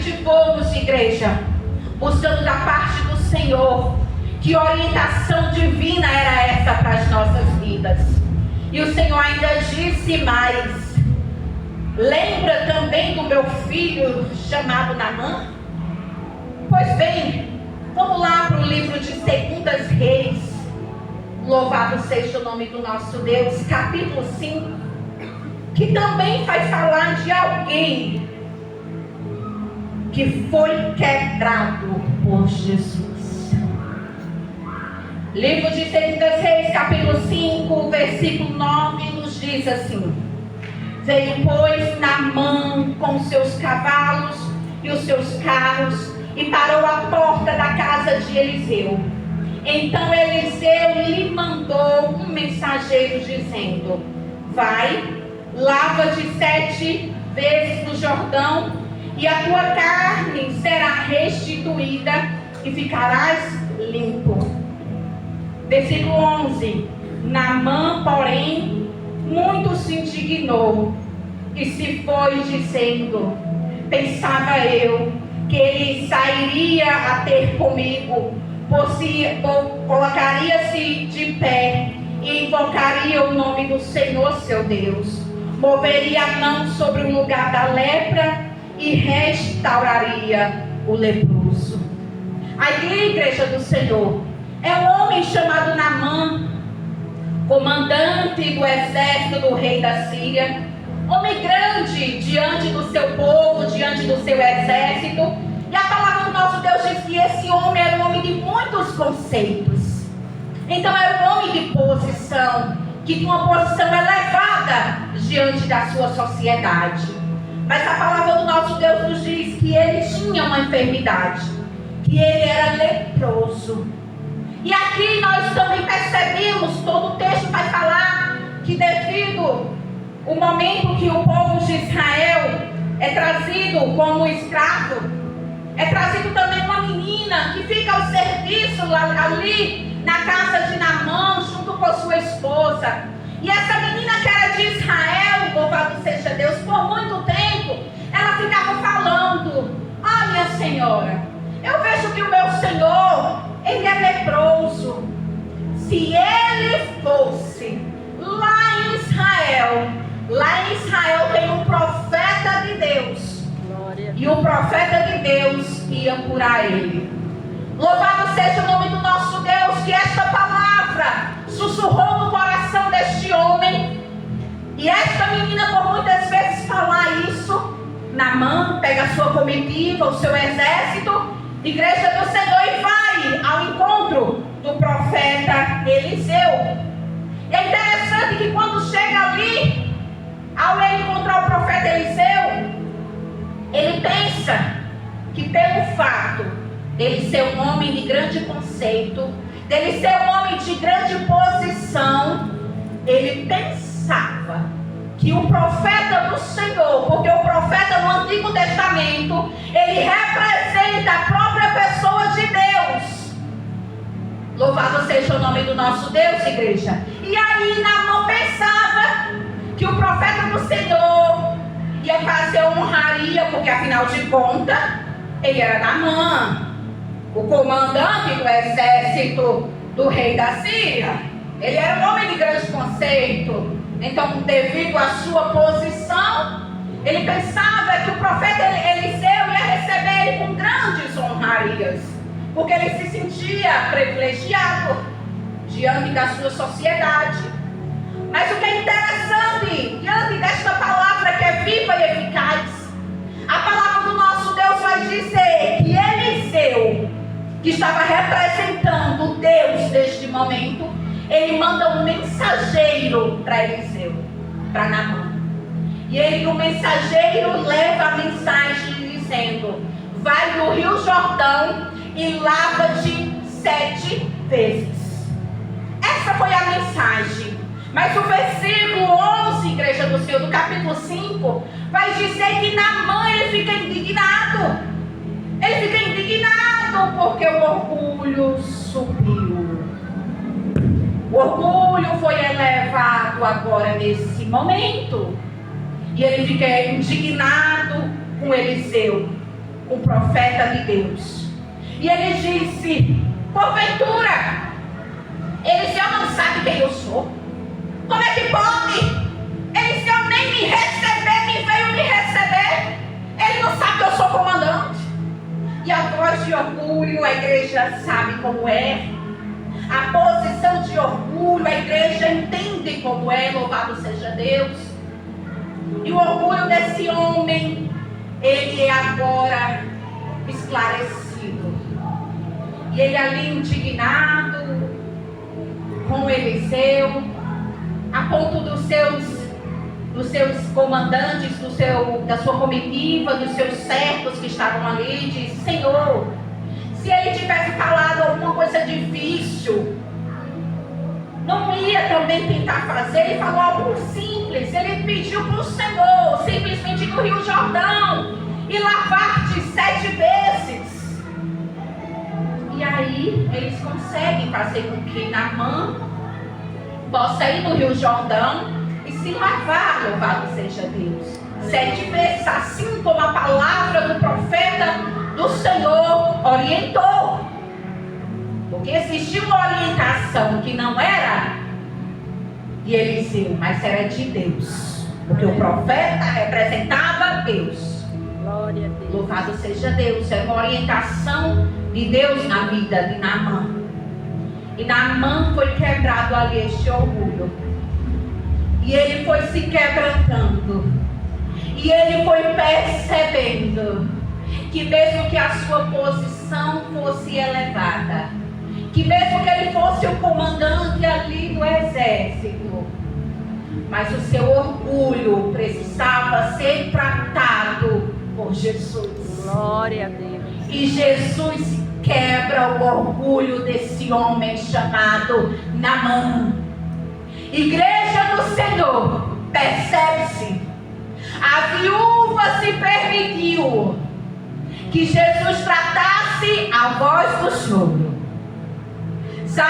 repente fomos, igreja, buscando da parte do Senhor que orientação divina era essa para as nossas vidas. E o Senhor ainda disse mais: lembra também do meu filho chamado Naamã? Pois bem, vamos lá para o livro de 2 Reis, louvado seja o nome do nosso Deus, capítulo 5, que também vai falar de alguém que foi quebrado por Jesus. Livro de 2 Reis, capítulo 5, versículo 9, nos diz assim: veio, pois, Naamã com seus cavalos e os seus carros e parou à porta da casa de Eliseu. Então Eliseu lhe mandou um mensageiro dizendo: vai, lava-te 7 vezes no Jordão, e a tua carne será restituída e ficarás limpo. Versículo 11: Naamã, porém, muito se indignou e se foi dizendo: pensava eu que ele sairia a ter comigo, colocaria-se de pé e invocaria o nome do Senhor seu Deus, moveria a mão sobre o lugar da lepra e restauraria o leproso. Aí, igreja do Senhor, é um homem chamado Naamã, comandante do exército do rei da Síria, homem grande diante do seu povo, diante do seu exército. E a palavra do nosso Deus diz que esse homem era um homem de muitos conceitos. Então era um homem de posição, que tinha uma posição elevada diante da sua sociedade. Mas a palavra do nosso Deus nos diz que ele tinha uma enfermidade, que ele era leproso. E aqui nós também percebemos, todo o texto vai falar que devido ao momento que o povo de Israel é trazido como escravo, é trazido também uma menina que fica ao serviço ali na casa de Naamã, junto com sua esposa. E essa menina que era de Israel, louvado seja Deus, por muito tempo, ela ficava falando: ah, minha senhora, eu vejo que o meu Senhor, ele é leproso. Se ele fosse lá em Israel tem um profeta de Deus. Glória. E o profeta de Deus ia curar ele. Louvado seja o nome do nosso Deus, que esta palavra sussurrou no coração deste homem. E esta menina, por muitas vezes falar isso, Naamã pega a sua comitiva, o seu exército, igreja do Senhor, e vai ao encontro do profeta Eliseu. E é interessante que quando chega ali, ao ele encontrar o profeta Eliseu, ele pensa que pelo fato dele ser um homem de grande conceito, dele ser um homem de grande posição, ele pensava que o profeta do Senhor, porque o profeta no Antigo Testamento, ele representa a própria pessoa de Deus. Louvado seja o nome do nosso Deus, igreja. E aí Naamã pensava que o profeta do Senhor ia fazer honraria, porque afinal de contas, ele era Naamã, o comandante do exército do rei da Síria. Ele era um homem de grande conceito. Então, devido à sua posição, ele pensava que o profeta Eliseu ia receber ele com grandes honrarias, porque ele se sentia privilegiado diante da sua sociedade. Mas o que é interessante, diante desta palavra que é viva e eficaz, a palavra do nosso Deus vai dizer que Eliseu, que estava representando Deus neste momento, ele manda um mensageiro para Eliseu, para Naamã. E o mensageiro leva a mensagem dizendo: vai no Rio Jordão e lava-te 7 vezes. Essa foi a mensagem. Mas o versículo 11, igreja do Senhor, do capítulo 5, vai dizer que Naamã, ele fica indignado. Ele fica indignado porque o orgulho subiu. O orgulho foi elevado agora nesse momento. E ele fica indignado com Eliseu. um profeta de Deus. E ele disse: porventura, Eliseu não sabe quem eu sou? Como é que pode? Eliseu nem me veio me receber. Ele não sabe que eu sou comandante. E a voz de orgulho, a igreja sabe como é. A posição de orgulho, a igreja entende como é, louvado seja Deus. E o orgulho desse homem, ele é agora esclarecido. E ele ali indignado com Eliseu, a ponto dos seus comandantes, da sua comitiva, dos seus servos que estavam ali, disse: Senhor, se ele tivesse falado alguma coisa difícil, não ia também tentar fazer. Ele falou algo simples. Ele pediu para o Senhor simplesmente ir no Rio Jordão e lavar-te 7 vezes. E aí eles conseguem fazer com que Naamã possa ir no Rio Jordão e se lavar, louvado seja Deus, 7 vezes, assim como a palavra do profeta do Senhor orientou. Porque existia uma orientação que não era de Eliseu, mas era de Deus. Porque o profeta representava Deus. Glória a Deus. Louvado seja Deus. É uma orientação de Deus na vida de Naamã. E Naamã foi quebrado ali este orgulho. E ele foi se quebrantando. E ele foi percebendo que mesmo que a sua posição fosse elevada, que mesmo que ele fosse o comandante ali do exército, mas o seu orgulho precisava ser tratado por Jesus. Glória a Deus. E Jesus quebra o orgulho desse homem chamado Naamã. Igreja do Senhor, percebe-se, a viúva se permitiu que Jesus tratasse a voz do choro.